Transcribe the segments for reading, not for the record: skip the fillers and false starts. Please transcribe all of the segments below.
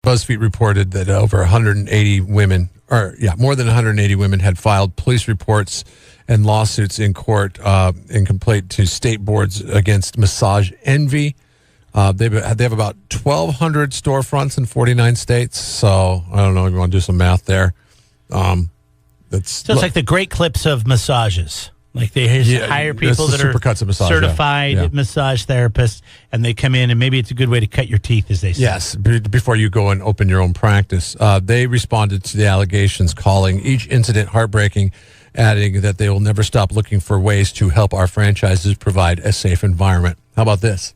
BuzzFeed reported that over 180 women, more than 180 women had filed police reports and lawsuits in court in complaint to state boards against massage envy. They have about 1,200 storefronts in 49 states. So I don't know if you want to do some math there. So it's like the great clips of massages. Like they hire people that are certified massage therapists, and they come in, and maybe it's a good way to cut your teeth, as they say. Yes, before you go and open your own practice. They responded to the allegations, calling each incident heartbreaking, adding that they will never stop looking for ways to help our franchises provide a safe environment. How about this?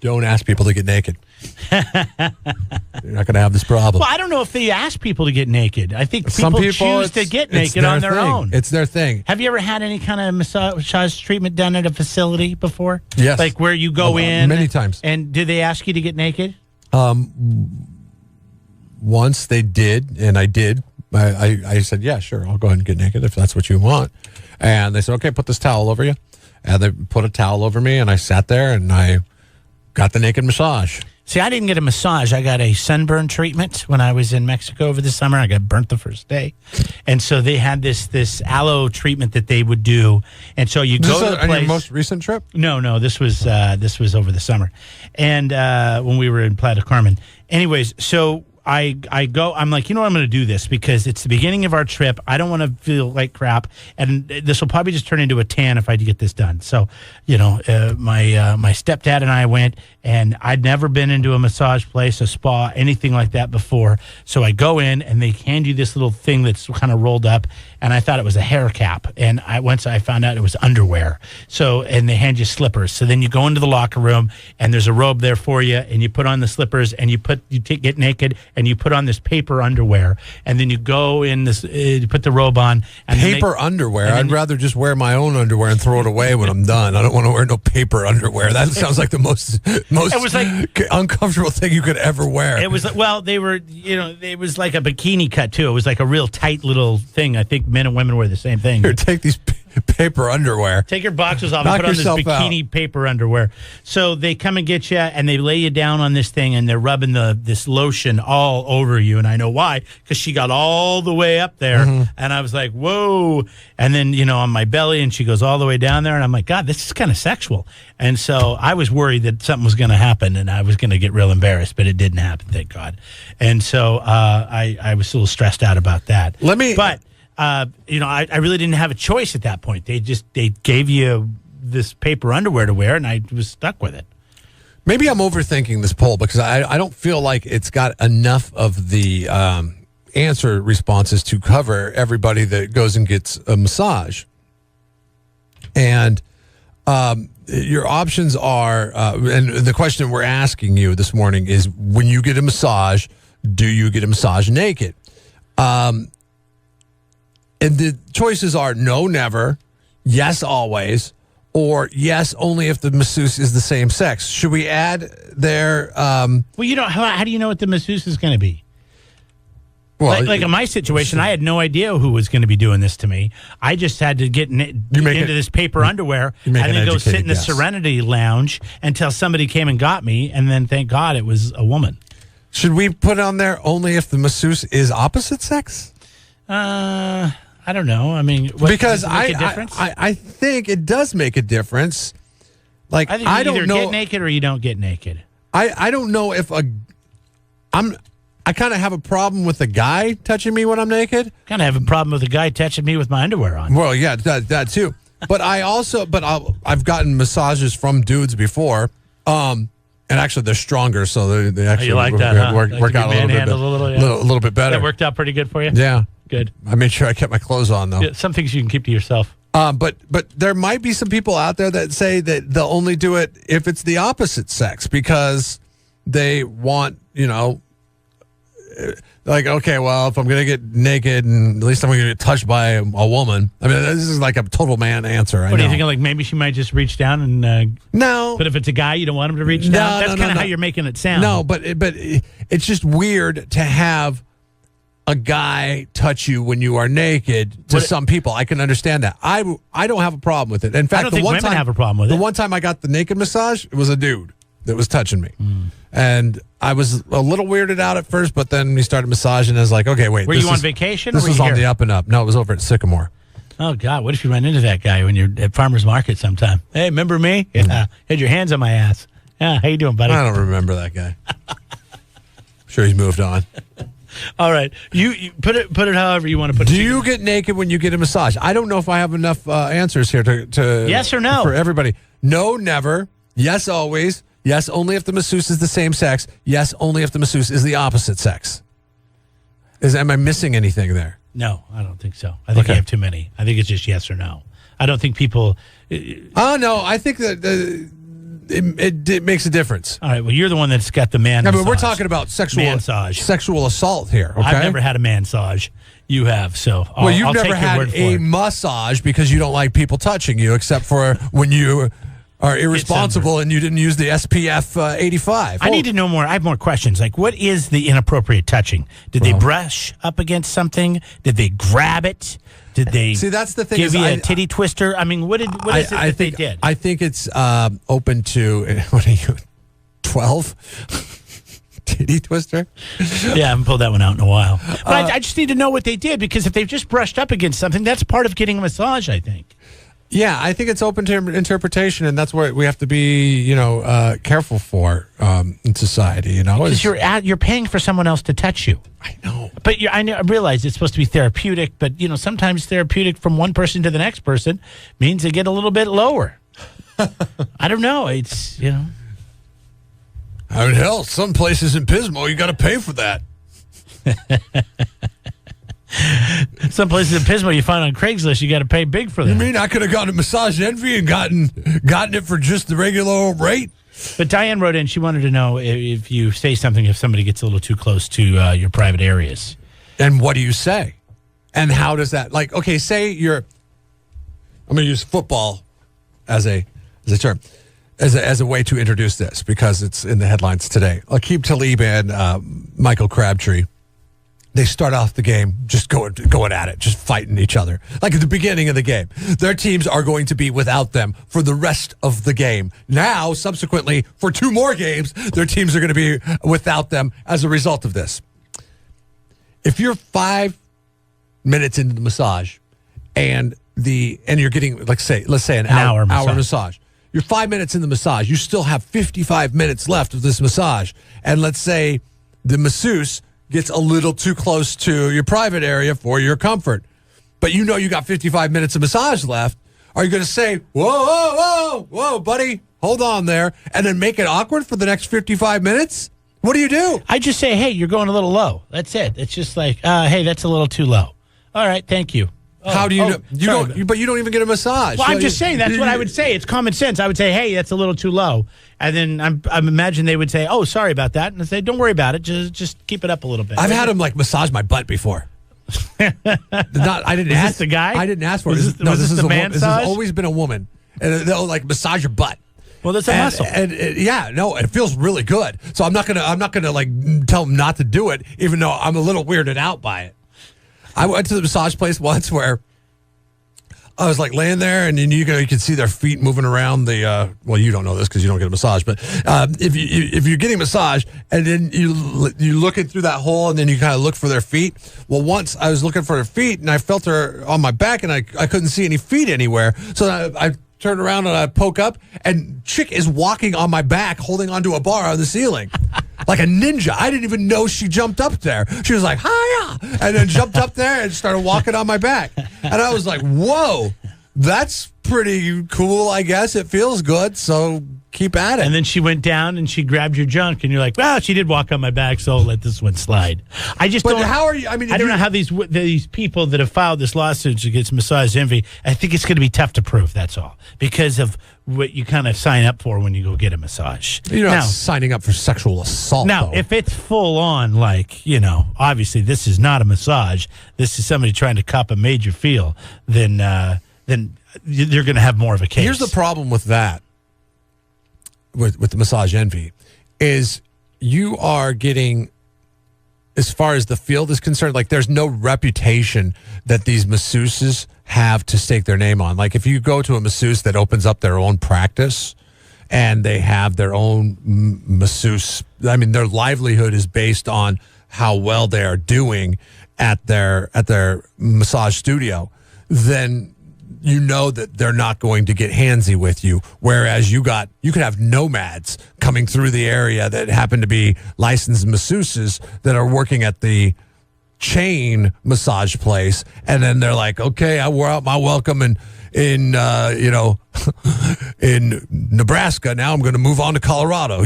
Don't ask people to get naked. You're not going to have this problem. Well, I don't know if they ask people to get naked. I think people choose to get naked on their own. It's their thing. Have you ever had any kind of massage treatment done at a facility before? Yes. Like where you go in? Many times. And did they ask you to get naked? Once they did, and I did. I said, yeah, sure, I'll go ahead and get naked if that's what you want. And they said, okay, put this towel over you. And they put a towel over me, and I sat there, and I got the naked massage. See, I didn't get a massage. I got a sunburn treatment when I was in Mexico over the summer. I got burnt the first day. And so they had this aloe treatment that they would do. And so you go to the place. On your most recent trip? No, this was over the summer. And when we were in Playa del Carmen. Anyways, so I go, I'm like, you know what, I'm going to do this because it's the beginning of our trip. I don't want to feel like crap. And this will probably just turn into a tan if I get this done. So, my stepdad and I went, and I'd never been into a massage place, a spa, anything like that before. So I go in, and they hand you this little thing that's kind of rolled up, and I thought it was a hair cap. And once I found out it was underwear. So, and they hand you slippers. So then you go into the locker room, and there's a robe there for you, and you put on the slippers, and get naked, and you put on this paper underwear, and then you go in this, you put the robe on. And paper underwear? I'd rather just wear my own underwear and throw it away when I'm done. I don't want to wear no paper underwear. That sounds like the most it was like uncomfortable thing you could ever wear. It was, they were, it was like a bikini cut too. It was like a real tight little thing. I think men and women wear the same thing. Here, take these paper underwear. Take your boxers off and put on this bikini paper underwear. So they come and get you, and they lay you down on this thing, and they're rubbing this lotion all over you. And I know why, because she got all the way up there, and I was like, whoa. And then, on my belly, and she goes all the way down there, and I'm like, God, this is kind of sexual. And so I was worried that something was going to happen, and I was going to get real embarrassed, but it didn't happen, thank God. And so I was a little stressed out about that. I really didn't have a choice at that point. They gave you this paper underwear to wear, and I was stuck with it. Maybe I'm overthinking this poll because I don't feel like it's got enough of the answer responses to cover everybody that goes and gets a massage. And your options are, and the question we're asking you this morning is, when you get a massage, do you get a massage naked? And the choices are no, never, yes, always, or yes, only if the masseuse is the same sex. Should we add their... how do you know what the masseuse is going to be? Well, like in my situation, I had no idea who was going to be doing this to me. I just had to get into this paper underwear and then go sit in the Serenity Lounge until somebody came and got me, and then thank God it was a woman. Should we put on there only if the masseuse is opposite sex? I don't know. I mean, because does it make a difference? I think it does make a difference. Like, I think you either get naked or you don't get naked. I don't know if I kind of have a problem with a guy touching me when I'm naked. Kind of have a problem with a guy touching me with my underwear on. Well, yeah, that too. But I've gotten massages from dudes before. And actually, they're stronger, so they actually work out a little bit better. That worked out pretty good for you? Yeah. Good. I made sure I kept my clothes on, though. Yeah, some things you can keep to yourself. But there might be some people out there that say that they'll only do it if it's the opposite sex because they want, like, okay, well, if I'm going to get naked, and at least I'm going to get touched by a woman. I mean, this is like a total man answer. What are you thinking? Like maybe she might just reach down and no. But if it's a guy, you don't want him to reach down. That's kind of how you're making it sound. No, but it's just weird to have a guy touch you when you are naked to some people. I can understand that. I don't have a problem with it. In fact, I don't think women have a problem with it. The one time I got the naked massage, it was a dude that was touching me. And I was a little weirded out at first, but then we started massaging. And I was like, okay, wait. Were you on vacation? This was on the up and up. No, it was over at Sycamore. Oh, God. What if you run into that guy when you're at farmer's market sometime? Hey, remember me? Yeah. Had your hands on my ass. Yeah, how you doing, buddy? I don't remember that guy. I'm sure he's moved on. All right. You put it however you want to put it. Do you get naked when you get a massage? I don't know if I have enough answers here to yes or no for everybody. No, never. Yes, always. Yes, only if the masseuse is the same sex. Yes, only if the masseuse is the opposite sex. Am I missing anything there? No, I don't think so. I think you have too many. I think it's just yes or no. I don't think people... Oh, no. I think that it makes a difference. All right. Well, you're the one that's got the man massage. But we're talking about sexual assault here, okay? I've never had a massage. You have, so I'll never had a massage because you don't like people touching you, except for when you are irresponsible and you didn't use the SPF 85. I need to know more. I have more questions. Like, what is the inappropriate touching? Did they brush up against something? Did they grab it? Did they that's the thing give you a titty twister? I mean, what is it that they did? I think it's open to, what are you, 12? Titty twister? Yeah, I haven't pulled that one out in a while. But I just need to know what they did, because if they've just brushed up against something, that's part of getting a massage, I think. Yeah, I think it's open to interpretation, and that's what we have to be, careful for in society. Because you're paying for someone else to touch you. I know, but I realize it's supposed to be therapeutic. But sometimes therapeutic from one person to the next person means they get a little bit lower. I don't know. It's I mean, hell, some places in Pismo you got to pay for that. Some places in Pismo you find on Craigslist you got to pay big for that. You mean I could have gone to Massage Envy and gotten it for just the regular old rate? But Diane wrote in, she wanted to know if you say something if somebody gets a little too close to your private areas. And what do you say? And how does that, like, okay, say I'm going to use football as a term, as a way to introduce this, because it's in the headlines today. Aqib Talib and Michael Crabtree, they start off the game just going at it, just fighting each other. Like at the beginning of the game. Their teams are going to be without them for the rest of the game. Now, subsequently, for 2 more games, their teams are going to be without them as a result of this. If you're 5 minutes into the massage and you're getting, let's say an hour massage. You're 5 minutes in the massage. You still have 55 minutes left of this massage. And let's say the masseuse gets a little too close to your private area for your comfort, but you got 55 minutes of massage left. Are you going to say, whoa, buddy, hold on there, and then make it awkward for the next 55 minutes? What do you do? I just say, hey, you're going a little low. That's it. It's just like, hey, that's a little too low. All right, thank you. How do you know? But you don't even get a massage. Well, I'm just saying that's what I would say. It's common sense. I would say, hey, that's a little too low. And then I imagine they would say, oh, sorry about that. And I say, don't worry about it. Just keep it up a little bit. I've had them massage my butt before. I didn't ask. Is this the guy? I didn't ask for it. Was this the man this has always been a woman. And they'll massage your butt. Well, that's a muscle. And it feels really good. So I'm not gonna tell them not to do it, even though I'm a little weirded out by it. I went to the massage place once where I was laying there, and you can see their feet moving around the. Well, you don't know this because you don't get a massage, but if you're getting a massage and then you looking through that hole and then you kind of look for their feet. Well, once I was looking for her feet and I felt her on my back and I couldn't see any feet anywhere, so I turned around and I poke up and chick is walking on my back holding onto a bar on the ceiling. Like a ninja. I didn't even know she jumped up there. She was like, hiya, and then jumped up there and started walking on my back. And I was like, whoa, that's pretty cool, I guess. It feels good, so keep at it. And then she went down and she grabbed your junk, and you're like, well, she did walk on my back, so I'll let this one slide. I don't know how these people that have filed this lawsuit against Massage Envy, I think it's going to be tough to prove, that's all, because of what you kind of sign up for when you go get a massage. You're not signing up for sexual assault, now, if it's full on, obviously this is not a massage, this is somebody trying to cop a major feel, then you're going to have more of a case. Here's the problem with that, with the Massage Envy, is you are getting, as far as the field is concerned, there's no reputation that these masseuses have to stake their name on. If you go to a masseuse that opens up their own practice and they have their own masseuse. I mean, their livelihood is based on how well they are doing at their massage studio, then you know that they're not going to get handsy with you. Whereas you could have nomads coming through the area that happen to be licensed masseuses that are working at the chain massage place, and then they're like, okay, I wore out my welcome in in Nebraska. Now I'm going to move on to Colorado.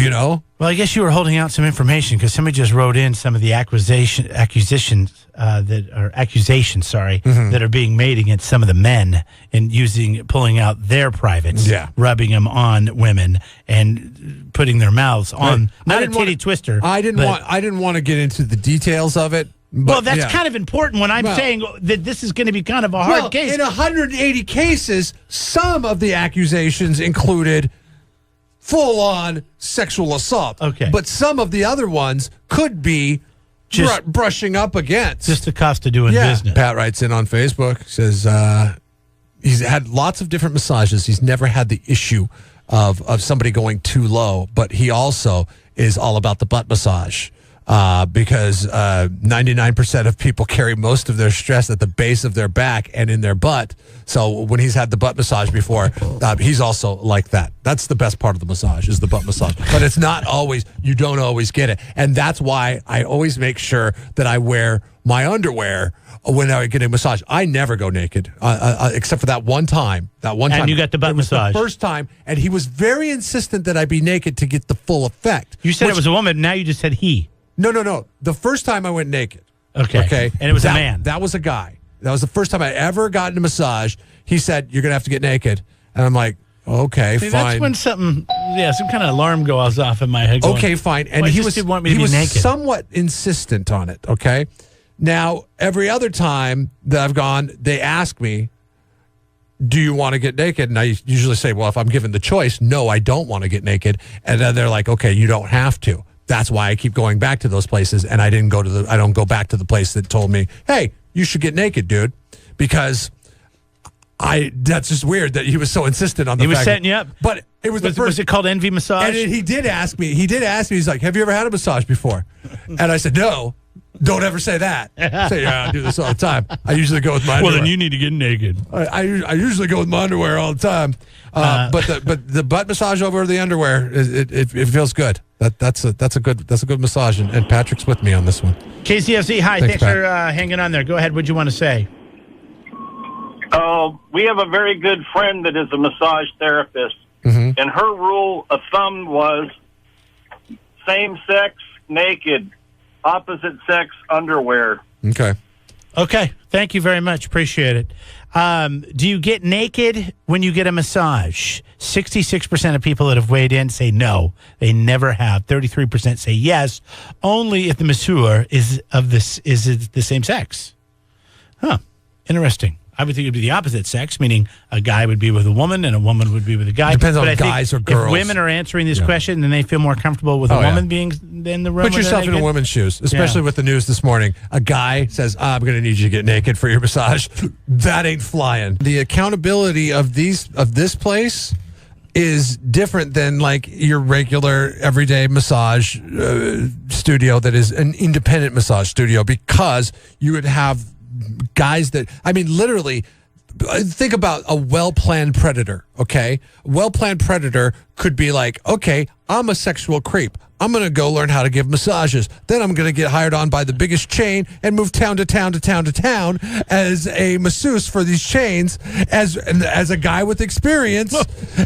Well, I guess you were holding out some information because somebody just wrote in some of the accusations that are being made against some of the men and pulling out their privates, rubbing them on women and putting their mouths on not a titty twister. I didn't want to get into the details of it. Well, that's kind of important when I'm saying that this is going to be kind of a hard case. In 180 cases, some of the accusations included full-on sexual assault. Okay. But some of the other ones could be just brushing up against. Just the cost of doing business. Pat writes in on Facebook, says he's had lots of different massages. He's never had the issue of somebody going too low, but he also is all about the butt massage. Because 99% of people carry most of their stress at the base of their back and in their butt. So when he's had the butt massage before, he's also like that. That's the best part of the massage is the butt massage. But it's not always, you don't always get it. And that's why I always make sure that I wear my underwear when I get a massage. I never go naked, except for that one time. And you got the butt massage. The first time, and he was very insistent that I be naked to get the full effect. You said it was a woman, now you just said he. No. The first time I went naked. Okay. And it was a man. That was a guy. That was the first time I ever got a massage. He said, you're going to have to get naked. And I'm like, okay, fine. That's when some kind of alarm goes off in my head. Going, okay, fine. And he was naked. Somewhat insistent on it, okay? Now, every other time that I've gone, they ask me, do you want to get naked? And I usually say, well, if I'm given the choice, no, I don't want to get naked. And then they're like, okay, you don't have to. That's why I keep going back to those places, and I don't go back to the place that told me, hey, you should get naked, dude, because that's just weird that he was so insistent on the fact. He was setting you up. But it was the first. Was it called Envy Massage? And he did ask me, he's like, have you ever had a massage before? And I said, no. Don't ever say that. Say, yeah, I do this all the time. I usually go with my underwear. Well, then you need to get naked. I usually go with my underwear all the time. But the butt massage over the underwear, it feels good. That's a good massage. And Patrick's with me on this one. KCFC, hi. Thanks for hanging on there. Go ahead. What'd you want to say? We have a very good friend that is a massage therapist. Mm-hmm. And her rule of thumb was same sex, naked. Opposite sex underwear. Okay. Thank you very much. Appreciate it. Do you get naked when you get a massage? 66% of people that have weighed in say no, they never have. 33% say yes, only if the masseur is the same sex. Huh. Interesting. I would think it would be the opposite sex, meaning a guy would be with a woman and a woman would be with a guy. Depends on guys or girls. If women are answering this question, then they feel more comfortable with a woman being in the room. Put yourself in a woman's shoes, especially with the news this morning. A guy says, I'm going to need you to get naked for your massage. That ain't flying. The accountability of this place is different than like your regular everyday massage studio that is an independent massage studio, because you would have guys that, I mean, literally, think about a well-planned predator, okay? A well-planned predator could be like, okay, I'm a sexual creep. I'm going to go learn how to give massages. Then I'm going to get hired on by the biggest chain and move town to town to town to town as a masseuse for these chains, as a guy with experience,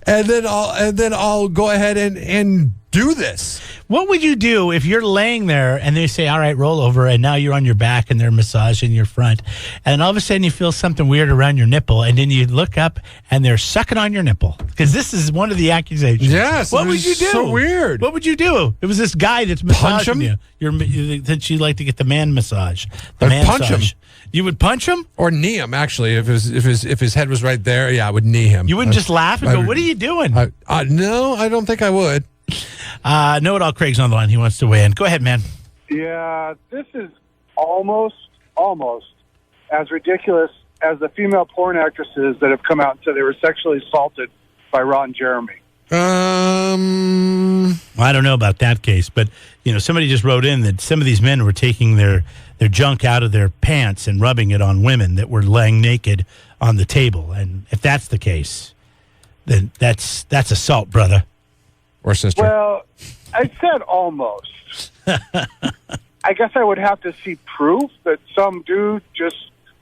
and then I'll go ahead and do this. What would you do if you're laying there and they say, all right, roll over, and now you're on your back and they're massaging your front, and all of a sudden you feel something weird around your nipple, and then you look up and they're sucking on your nipple? Because this is one of the accusations. Yes. What would you do? So weird. What would you do? It was this guy that's massaging you. That you like to get the man massage. I'd punch him. You would punch him? Or knee him, actually. If his head was right there, yeah, I would knee him. You wouldn't just laugh and go, what are you doing? No, I don't think I would. Know-it-all Craig's on the line. He wants to weigh in. Go ahead, man. Yeah, this is almost as ridiculous as the female porn actresses that have come out and said they were sexually assaulted by Ron Jeremy. I don't know about that case, but somebody just wrote in that some of these men were taking their junk out of their pants and rubbing it on women that were laying naked on the table. And if that's the case, then that's assault, brother. Or sister. Well, I said almost. I guess I would have to see proof that some dude just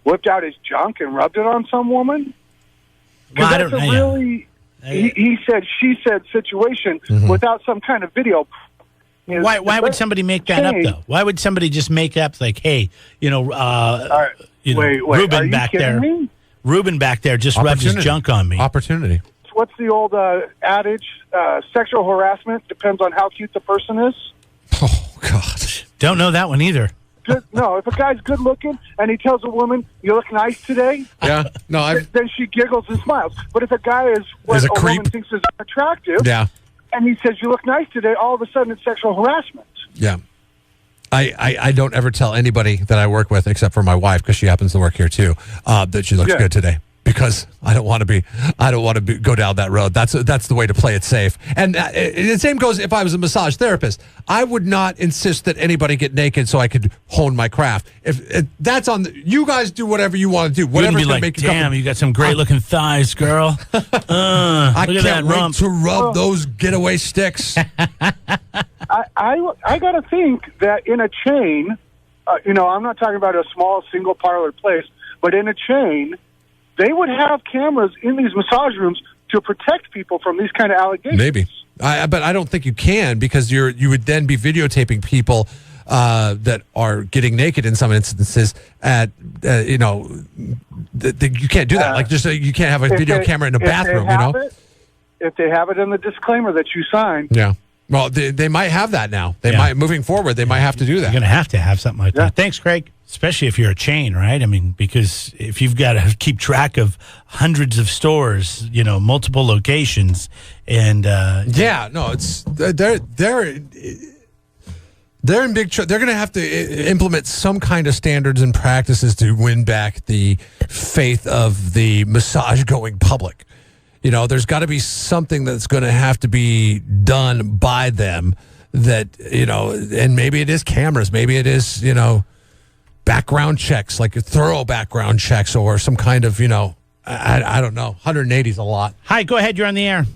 whipped out his junk and rubbed it on some woman. Well, I that's don't a know. really he said, she said situation without some kind of video. Why would somebody make that up, though? Why would somebody just make up, like, hey, wait, Ruben back there. Me? Ruben back there just rubbed his junk on me. Opportunity. What's the old adage? Sexual harassment depends on how cute the person is. Oh, God. Don't know that one either. No, if a guy's good looking and he tells a woman, "You look nice today," yeah, no, then she giggles and smiles. But if a guy is what a woman thinks is attractive, yeah, and he says, "You look nice today," all of a sudden it's sexual harassment. Yeah. I don't ever tell anybody that I work with, except for my wife, because she happens to work here too, that she looks good today. Because I don't want to go down that road. That's the way to play it safe. And the same goes if I was a massage therapist. I would not insist that anybody get naked so I could hone my craft. If that's on you guys, do whatever you want to do. Whatever be like, damn, you got some great looking thighs, girl. I can't wait to rub those getaway sticks. I got to think that in a chain, I'm not talking about a small single parlor place, but in a chain, they would have cameras in these massage rooms to protect people from these kind of allegations. Maybe, but I don't think you can, because you would then be videotaping people that are getting naked in some instances. You can't do that. You can't have a video camera in a bathroom. If they have it in the disclaimer that you sign. Yeah. Well, they might have that now. They might, moving forward, they might have to do that. You're going to have something like that. Thanks, Craig. Especially if you're a chain, right? I mean, because if you've got to keep track of hundreds of stores, multiple locations, and it's they're in big trouble. They're going to have to implement some kind of standards and practices to win back the faith of the massage going public. There's got to be something that's going to have to be done by them that, and maybe it is cameras, maybe it is, background checks, like thorough background checks, or some kind of, I don't know. 180 is a lot. Hi, go ahead. You're on the air.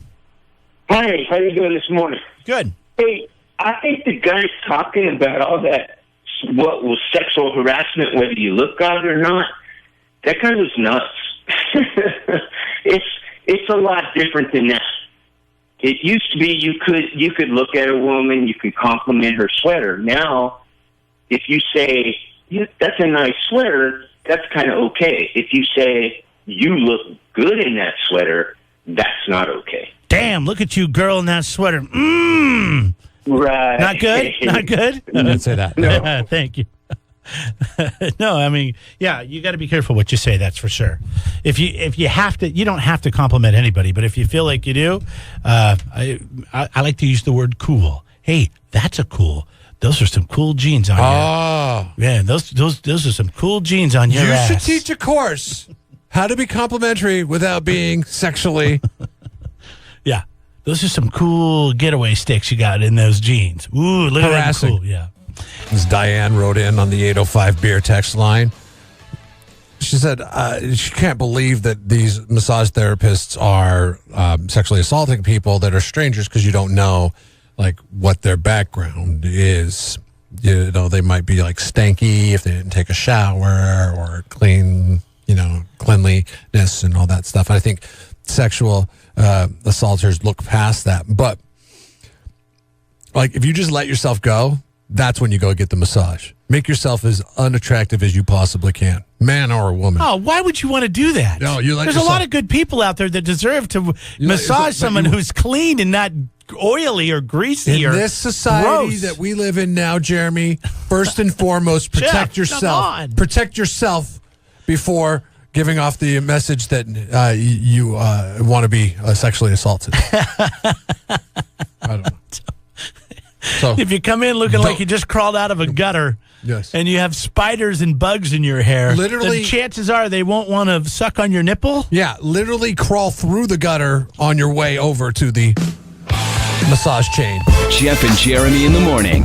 Hi, how you doing this morning? Good. Hey, I think the guy's talking about all that, what was sexual harassment, whether you look good or not. That guy was nuts. It's a lot different than that. It used to be you could look at a woman, you could compliment her sweater. Now, if you say, yeah, that's a nice sweater, that's kind of okay. If you say, you look good in that sweater, that's not okay. Damn, look at you, girl, in that sweater. Right. Not good? Not good? I didn't say that. No. Thank you. No, I mean, yeah, you got to be careful what you say, that's for sure. If you have to, you don't have to compliment anybody, but if you feel like you do, I like to use the word cool. Hey, that's a cool. Those are some cool jeans on you. Oh. Yeah, those are some cool jeans on your ass. You should teach a course how to be complimentary without being sexually. Yeah. Those are some cool getaway sticks you got in those jeans. Ooh, look at that cool. Yeah. As Diane wrote in on the 805 beer text line, she said she can't believe that these massage therapists are sexually assaulting people that are strangers, because you don't know like what their background is. They might be like stanky if they didn't take a shower, or cleanliness and all that stuff. And I think sexual assaulters look past that. But like, if you just let yourself go, that's when you go get the massage. Make yourself as unattractive as you possibly can, man or a woman. Oh, why would you want to do that? No, there's a lot of good people out there that deserve to massage someone who's clean and not oily or greasy. In this society that we live in now, Jeremy, first and foremost, protect yourself. Come on. Protect yourself before giving off the message that you want to be sexually assaulted. I don't know. So if you come in looking like you just crawled out of a gutter, yes, and you have spiders and bugs in your hair, literally, then chances are they won't want to suck on your nipple. Yeah, literally crawl through the gutter on your way over to the massage chain. Jeff and Jeremy in the morning.